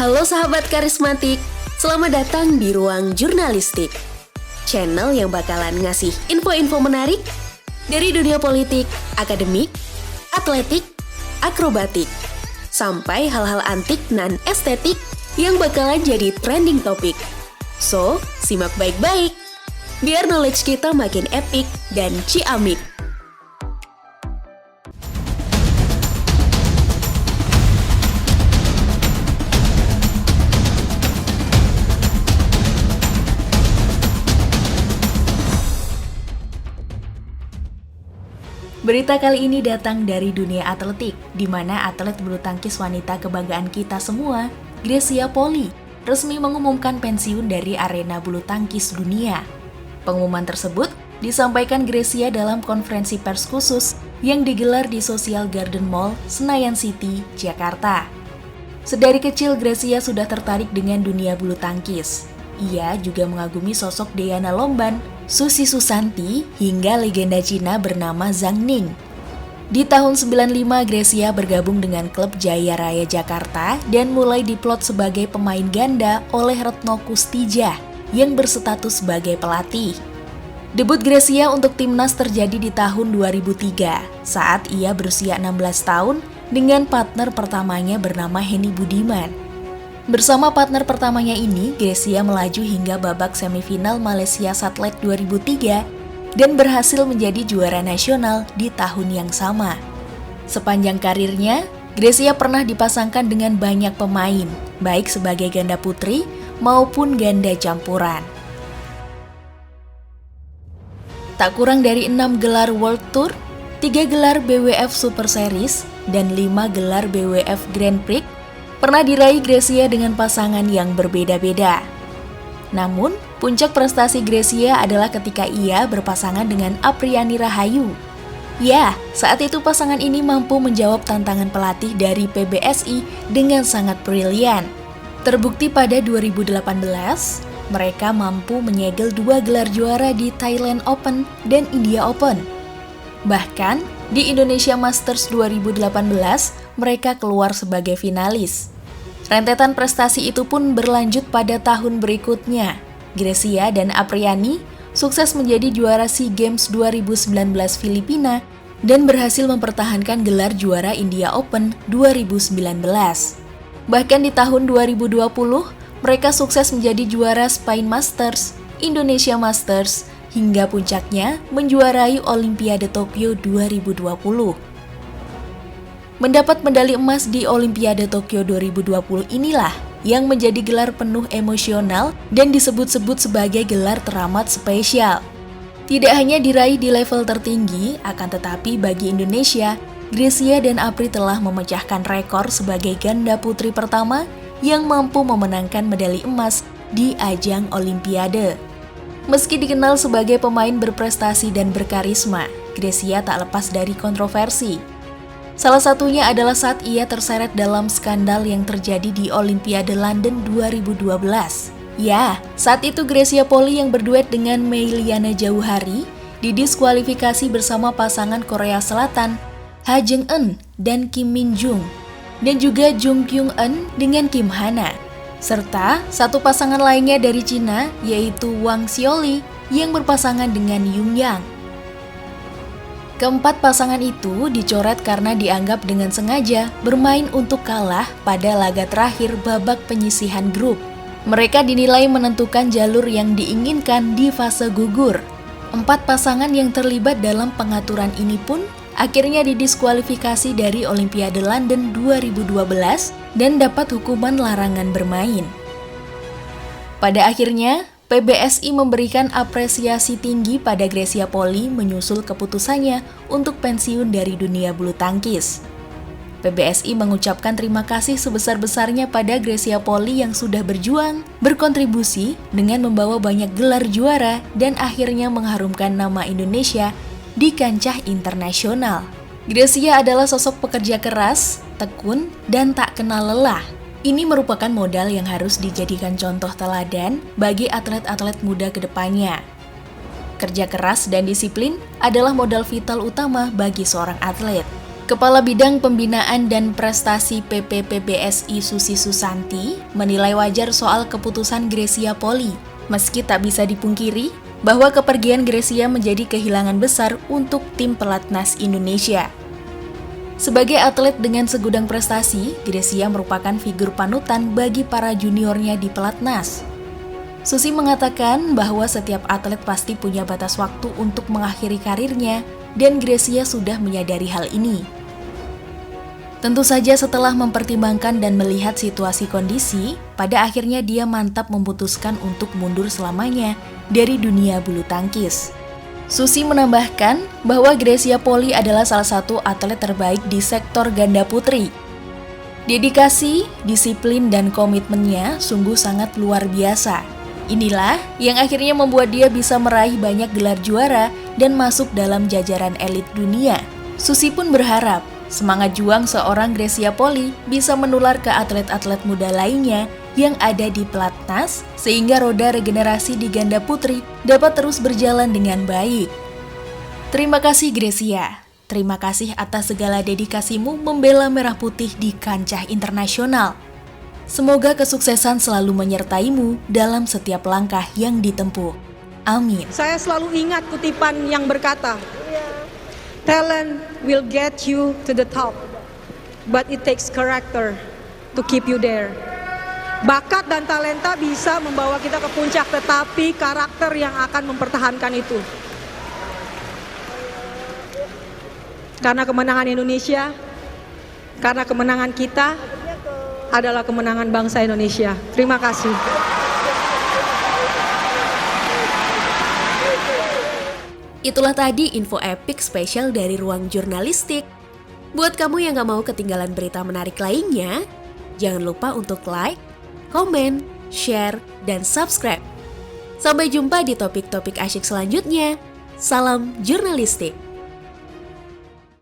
Halo sahabat karismatik, selamat datang di Ruang Jurnalistik. Channel yang bakalan ngasih info-info menarik dari dunia politik, akademik, atletik, akrobatik, sampai hal-hal antik dan estetik yang bakalan jadi trending topik. So, simak baik-baik, biar knowledge kita makin epic dan ciamik. Berita kali ini datang dari dunia atletik, di mana atlet bulu tangkis wanita kebanggaan kita semua, Grecia Poli, resmi mengumumkan pensiun dari arena bulu tangkis dunia. Pengumuman tersebut disampaikan Grecia dalam konferensi pers khusus yang digelar di Social Garden Mall, Senayan City, Jakarta. Sedari kecil Grecia sudah tertarik dengan dunia bulu tangkis. Ia juga mengagumi sosok Diana Lomban, Susi Susanti, hingga legenda Cina bernama Zhang Ning. Di tahun 95, Grecia bergabung dengan klub Jaya Raya Jakarta dan mulai diplot sebagai pemain ganda oleh Retno Kustija yang berstatus sebagai pelatih. Debut Grecia untuk timnas terjadi di tahun 2003 saat ia berusia 16 tahun dengan partner pertamanya bernama Henny Budiman. Bersama partner pertamanya ini, Grecia melaju hingga babak semifinal Malaysia Satellite 2003 dan berhasil menjadi juara nasional di tahun yang sama. Sepanjang karirnya, Grecia pernah dipasangkan dengan banyak pemain, baik sebagai ganda putri maupun ganda campuran. Tak kurang dari 6 gelar World Tour, 3 gelar BWF Super Series, dan 5 gelar BWF Grand Prix pernah diraih Grecia dengan pasangan yang berbeda-beda. Namun, puncak prestasi Grecia adalah ketika ia berpasangan dengan Apriani Rahayu. Ya, saat itu pasangan ini mampu menjawab tantangan pelatih dari PBSI dengan sangat brilian. Terbukti pada 2018, mereka mampu menyegel 2 gelar juara di Thailand Open dan India Open. Bahkan, di Indonesia Masters 2018, mereka keluar sebagai finalis. Rentetan prestasi itu pun berlanjut pada tahun berikutnya. Grecia dan Apriani sukses menjadi juara SEA Games 2019 Filipina dan berhasil mempertahankan gelar juara India Open 2019. Bahkan di tahun 2020, mereka sukses menjadi juara Spain Masters, Indonesia Masters, hingga puncaknya menjuarai Olimpiade Tokyo 2020. Mendapat medali emas di Olimpiade Tokyo 2020 inilah yang menjadi gelar penuh emosional dan disebut-sebut sebagai gelar teramat spesial. Tidak hanya diraih di level tertinggi, akan tetapi bagi Indonesia, Grecia dan Apri telah memecahkan rekor sebagai ganda putri pertama yang mampu memenangkan medali emas di ajang Olimpiade. Meski dikenal sebagai pemain berprestasi dan berkarisma, Grecia tak lepas dari kontroversi. Salah satunya adalah saat ia terseret dalam skandal yang terjadi di Olimpiade London 2012. Ya, saat itu Grecia Poli yang berduet dengan Mei Liana Jauhari didiskualifikasi bersama pasangan Korea Selatan Ha Jung-eun dan Kim Min Jung, dan juga Jung Kyung-eun dengan Kim Hana, serta satu pasangan lainnya dari Cina yaitu Wang Xiaoli yang berpasangan dengan Yung Yang. Keempat pasangan itu dicoret karena dianggap dengan sengaja bermain untuk kalah pada laga terakhir babak penyisihan grup. Mereka dinilai menentukan jalur yang diinginkan di fase gugur. 4 pasangan yang terlibat dalam pengaturan ini pun akhirnya didiskualifikasi dari Olimpiade London 2012 dan dapat hukuman larangan bermain. Pada akhirnya, PBSI memberikan apresiasi tinggi pada Grecia Poli menyusul keputusannya untuk pensiun dari dunia bulu tangkis. PBSI mengucapkan terima kasih sebesar-besarnya pada Grecia Poli yang sudah berjuang, berkontribusi dengan membawa banyak gelar juara dan akhirnya mengharumkan nama Indonesia di kancah internasional. Grecia adalah sosok pekerja keras, tekun, dan tak kenal lelah. Ini merupakan modal yang harus dijadikan contoh teladan bagi atlet-atlet muda ke depannya. Kerja keras dan disiplin adalah modal vital utama bagi seorang atlet. Kepala Bidang Pembinaan dan Prestasi PPPBSI Susi Susanti menilai wajar soal keputusan Grecia Poli, meski tak bisa dipungkiri bahwa kepergian Grecia menjadi kehilangan besar untuk tim pelatnas Indonesia. Sebagai atlet dengan segudang prestasi, Grecia merupakan figur panutan bagi para juniornya di pelatnas. Susi mengatakan bahwa setiap atlet pasti punya batas waktu untuk mengakhiri karirnya, dan Grecia sudah menyadari hal ini. Tentu saja setelah mempertimbangkan dan melihat situasi kondisi, pada akhirnya dia mantap memutuskan untuk mundur selamanya dari dunia bulu tangkis. Susi menambahkan bahwa Grecia Poli adalah salah satu atlet terbaik di sektor ganda putri. Dedikasi, disiplin, dan komitmennya sungguh sangat luar biasa. Inilah yang akhirnya membuat dia bisa meraih banyak gelar juara dan masuk dalam jajaran elit dunia. Susi pun berharap semangat juang seorang Grecia Poli bisa menular ke atlet-atlet muda lainnya yang ada di pelatnas, sehingga roda regenerasi di ganda putri dapat terus berjalan dengan baik. Terima kasih Grecia, terima kasih atas segala dedikasimu membela merah putih di kancah internasional. Semoga kesuksesan selalu menyertaimu dalam setiap langkah yang ditempuh. Amin. Saya selalu ingat kutipan yang berkata, talent will get you to the top, but it takes character to keep you there. Bakat dan talenta bisa membawa kita ke puncak, tetapi karakter yang akan mempertahankan itu. Karena kemenangan Indonesia, karena kemenangan kita adalah kemenangan bangsa Indonesia. Terima kasih. Itulah tadi info epic spesial dari Ruang Jurnalistik. Buat kamu yang gak mau ketinggalan berita menarik lainnya, jangan lupa untuk like, komen, share, dan subscribe. Sampai jumpa di topik-topik asyik selanjutnya. Salam jurnalistik.